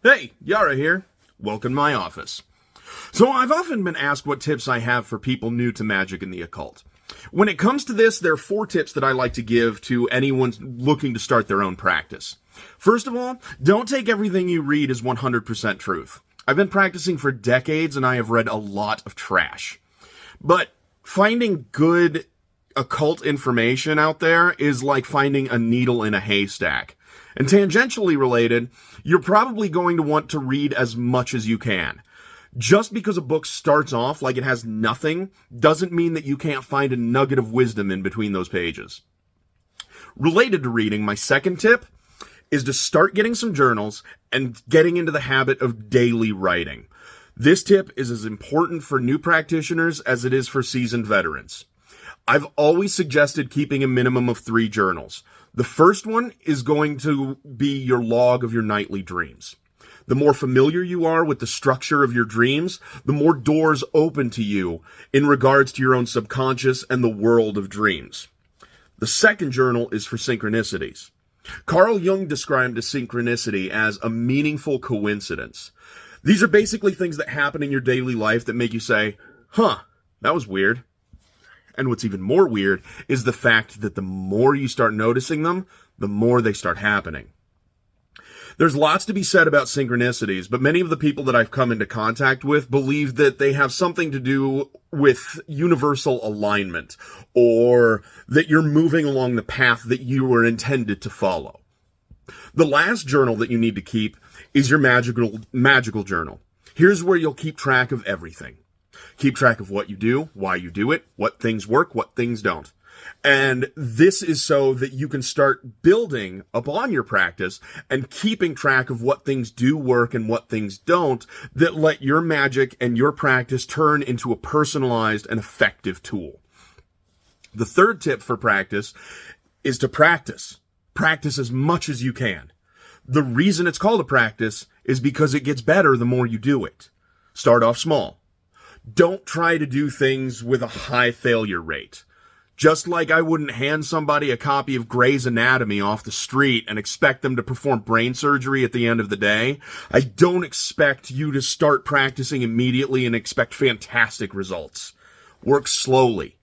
Hey, Yara here. Welcome to my office. So I've often been asked what tips I have for people new to magic and the occult. When it comes to this, there are 4 tips that I like to give to anyone looking to start their own practice. First of all, don't take everything you read as 100% truth. I've been practicing for decades and I have read a lot of trash. But finding good occult information out there is like finding a needle in a haystack. And tangentially related, you're probably going to want to read as much as you can. Just because a book starts off like it has nothing doesn't mean that you can't find a nugget of wisdom in between those pages. Related to reading, my second tip is to start getting some journals and getting into the habit of daily writing. This tip is as important for new practitioners as it is for seasoned veterans. I've always suggested keeping a minimum of 3 journals. The first one is going to be your log of your nightly dreams. The more familiar you are with the structure of your dreams, the more doors open to you in regards to your own subconscious and the world of dreams. The second journal is for synchronicities. Carl Jung described a synchronicity as a meaningful coincidence. These are basically things that happen in your daily life that make you say, that was weird. And what's even more weird is the fact that the more you start noticing them, the more they start happening. There's lots to be said about synchronicities, but many of the people that I've come into contact with believe that they have something to do with universal alignment, or that you're moving along the path that you were intended to follow. The last journal that you need to keep is your magical journal. Here's where you'll keep track of everything. Keep track of what you do, why you do it, what things work, what things don't. And this is so that you can start building upon your practice and keeping track of what things do work and what things don't, that let your magic and your practice turn into a personalized and effective tool. The third tip for practice is to practice. Practice as much as you can. The reason it's called a practice is because it gets better the more you do it. Start off small. Don't try to do things with a high failure rate. Just like I wouldn't hand somebody a copy of Grey's Anatomy off the street and expect them to perform brain surgery at the end of the day, I don't expect you to start practicing immediately and expect fantastic results. Work slowly.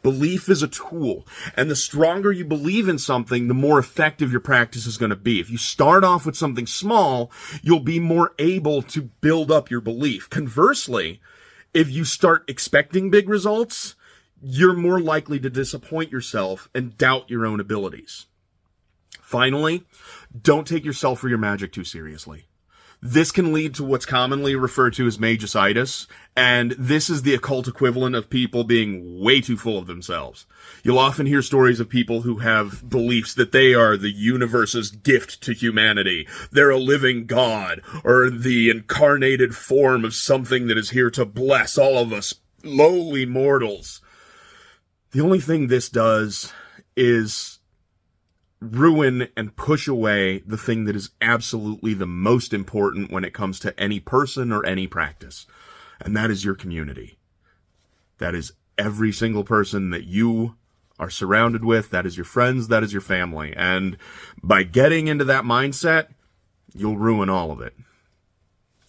Belief is a tool, and the stronger you believe in something, the more effective your practice is going to be. If you start off with something small, you'll be more able to build up your belief. Conversely, if you start expecting big results, you're more likely to disappoint yourself and doubt your own abilities. Finally, don't take yourself or your magic too seriously. This can lead to what's commonly referred to as magicitis, and this is the occult equivalent of people being way too full of themselves. You'll often hear stories of people who have beliefs that they are the universe's gift to humanity, they're a living god, or the incarnated form of something that is here to bless all of us lowly mortals. The only thing this does is ruin and push away the thing that is absolutely the most important when it comes to any person or any practice. And that is your community. That is every single person that you are surrounded with. That is your friends. That is your family. And by getting into that mindset, you'll ruin all of it.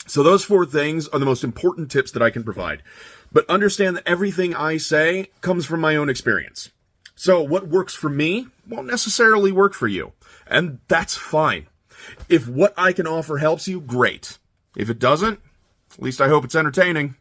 So those 4 things are the most important tips that I can provide. But understand that everything I say comes from my own experience. So what works for me won't necessarily work for you. And that's fine. If what I can offer helps you, great. If it doesn't, at least I hope it's entertaining.